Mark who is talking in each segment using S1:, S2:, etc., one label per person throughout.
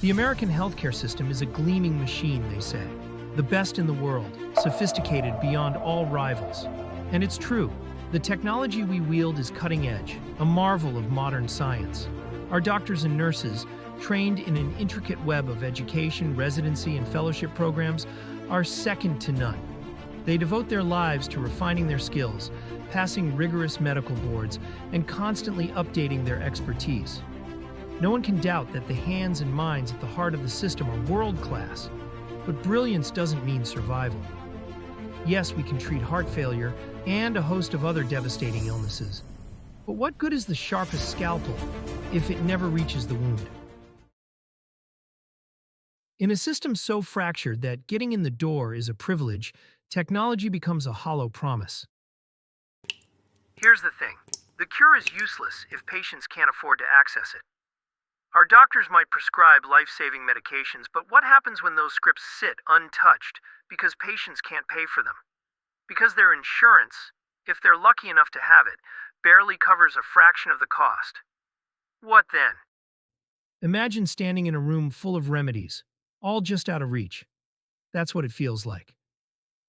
S1: The American healthcare system is a gleaming machine, they say. The best in the world, sophisticated beyond all rivals. And it's true. The technology we wield is cutting edge, a marvel of modern science. Our doctors and nurses, trained in an intricate web of education, residency, and fellowship programs, are second to none. They devote their lives to refining their skills, passing rigorous medical boards, and constantly updating their expertise. No one can doubt that the hands and minds at the heart of the system are world-class. But brilliance doesn't mean survival. Yes, we can treat heart failure and a host of other devastating illnesses. But what good is the sharpest scalpel if it never reaches the wound? In a system so fractured that getting in the door is a privilege, technology becomes a hollow promise. Here's the thing. The cure is useless if patients can't afford to access it. Our doctors might prescribe life-saving medications, but what happens when those scripts sit untouched because patients can't pay for them? Because their insurance, if they're lucky enough to have it, barely covers a fraction of the cost. What then? Imagine standing in a room full of remedies, all just out of reach. That's what it feels like.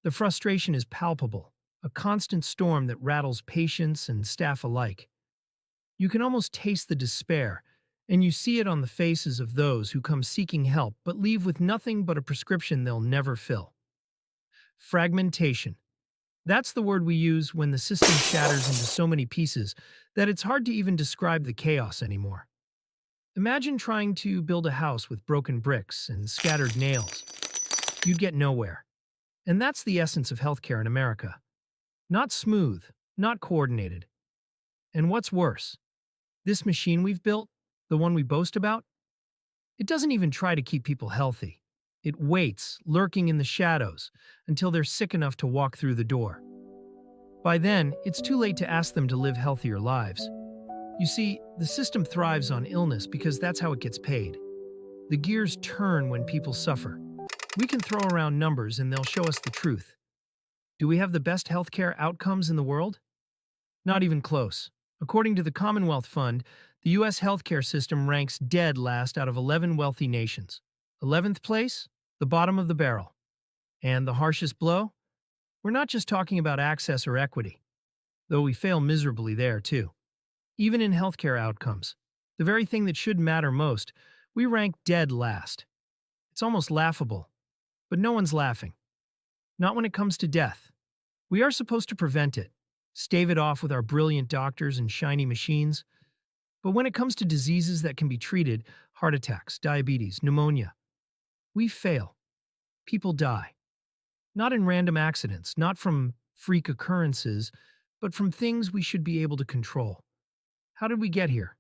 S1: The frustration is palpable, a constant storm that rattles patients and staff alike. You can almost taste the despair, and you see it on the faces of those who come seeking help but leave with nothing but a prescription they'll never fill. Fragmentation. That's the word we use when the system shatters into so many pieces that it's hard to even describe the chaos anymore. Imagine trying to build a house with broken bricks and scattered nails. You'd get nowhere. And that's the essence of healthcare in America. Not smooth, not coordinated. And what's worse, this machine we've built, the one we boast about, it doesn't even try to keep people healthy. It waits, lurking in the shadows, until they're sick enough to walk through the door. By then, it's too late to ask them to live healthier lives. You see, the system thrives on illness because that's how it gets paid. The gears turn when people suffer. We can throw around numbers and they'll show us the truth. Do we have the best healthcare outcomes in the world? Not even close. According to the Commonwealth Fund, the U.S. healthcare system ranks dead last out of 11 wealthy nations. 11th place? The bottom of the barrel. And the harshest blow? We're not just talking about access or equity, though we fail miserably there too. Even in healthcare outcomes, the very thing that should matter most, we rank dead last. It's almost laughable, but no one's laughing. Not when it comes to death. We are supposed to prevent it, stave it off with our brilliant doctors and shiny machines. But when it comes to diseases that can be treated, heart attacks, diabetes, pneumonia, we fail. People die. Not in random accidents, not from freak occurrences, but from things we should be able to control. How did we get here?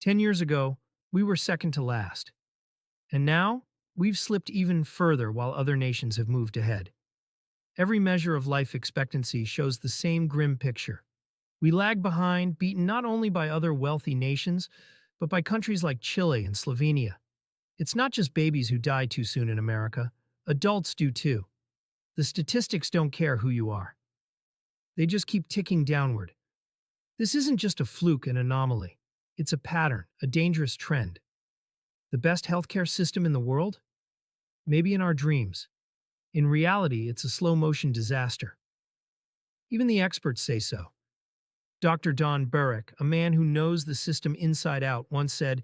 S1: 10 years ago, we were second to last. And now, we've slipped even further while other nations have moved ahead. Every measure of life expectancy shows the same grim picture. We lag behind, beaten not only by other wealthy nations, but by countries like Chile and Slovenia. It's not just babies who die too soon in America. Adults do too. The statistics don't care who you are. They just keep ticking downward. This isn't just a fluke, an anomaly. It's a pattern, a dangerous trend. The best healthcare system in the world? Maybe in our dreams. In reality, it's a slow-motion disaster. Even the experts say so. Dr. Don Burrick, a man who knows the system inside out, once said,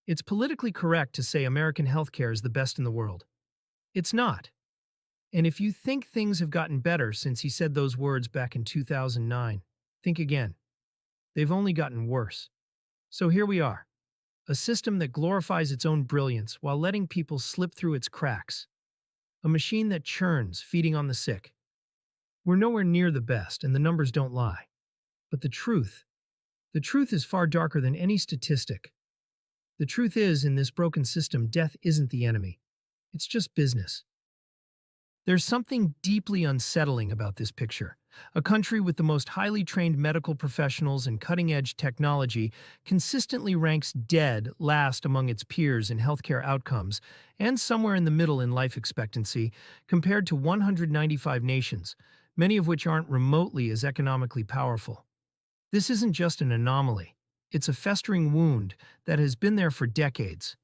S1: "It's politically correct to say American healthcare is the best in the world." It's not. And if you think things have gotten better since he said those words back in 2009, think again. They've only gotten worse. So here we are, a system that glorifies its own brilliance while letting people slip through its cracks. A machine that churns, feeding on the sick. We're nowhere near the best, and the numbers don't lie. But the truth is far darker than any statistic. The truth is, in this broken system, death isn't the enemy. It's just business. There's something deeply unsettling about this picture. A country with the most highly trained medical professionals and cutting-edge technology consistently ranks dead last among its peers in healthcare outcomes and somewhere in the middle in life expectancy compared to 195 nations, many of which aren't remotely as economically powerful. This isn't just an anomaly. It's a festering wound that has been there for decades.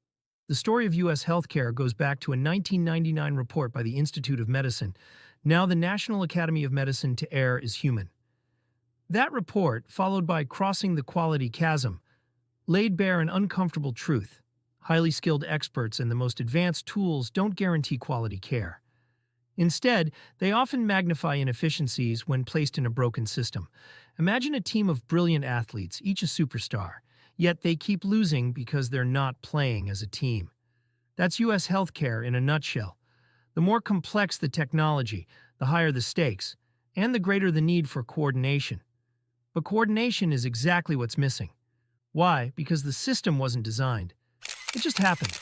S1: The story of U.S. healthcare goes back to a 1999 report by the Institute of Medicine, now the National Academy of Medicine, to Err is Human. That report, followed by Crossing the Quality Chasm, laid bare an uncomfortable truth. Highly skilled experts and the most advanced tools don't guarantee quality care. Instead, they often magnify inefficiencies when placed in a broken system. Imagine a team of brilliant athletes, each a superstar, yet they keep losing because they're not playing as a team. That's U.S. healthcare in a nutshell. The more complex the technology, the higher the stakes, and the greater the need for coordination. But coordination is exactly what's missing. Why? Because the system wasn't designed. It just happened,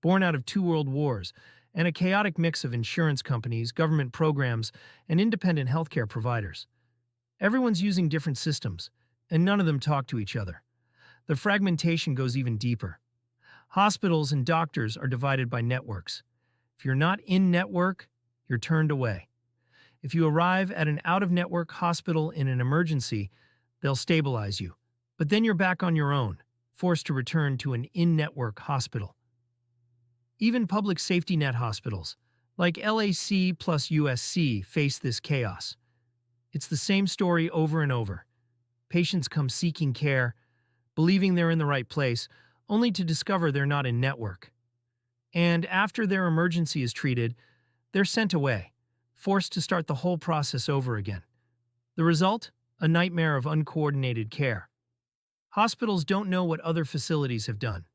S1: born out of two world wars and a chaotic mix of insurance companies, government programs, and independent healthcare providers. Everyone's using different systems, and none of them talk to each other. The fragmentation goes even deeper. Hospitals and doctors are divided by networks. If you're not in network, you're turned away. If you arrive at an out-of-network hospital in an emergency, they'll stabilize you. But then you're back on your own, forced to return to an in-network hospital. Even public safety net hospitals, like LAC plus USC, face this chaos. It's the same story over and over. Patients come seeking care, believing they're in the right place, only to discover they're not in network. And after their emergency is treated, they're sent away, forced to start the whole process over again. The result? A nightmare of uncoordinated care. Hospitals don't know what other facilities have done.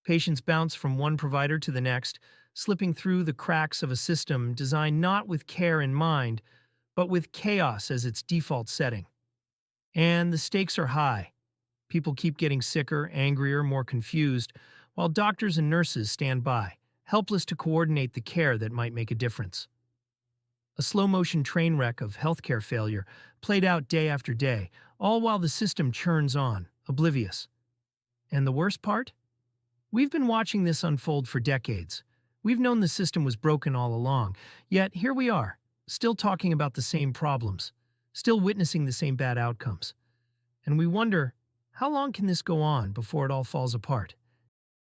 S1: Patients bounce from one provider to the next, slipping through the cracks of a system designed not with care in mind, but with chaos as its default setting. And the stakes are high. People keep getting sicker, angrier, more confused, while doctors and nurses stand by, helpless to coordinate the care that might make a difference. A slow-motion train wreck of healthcare failure played out day after day, all while the system churns on, oblivious. And the worst part? We've been watching this unfold for decades. We've known the system was broken all along, yet here we are, still talking about the same problems, still witnessing the same bad outcomes. And we wonder, how long can this go on before it all falls apart?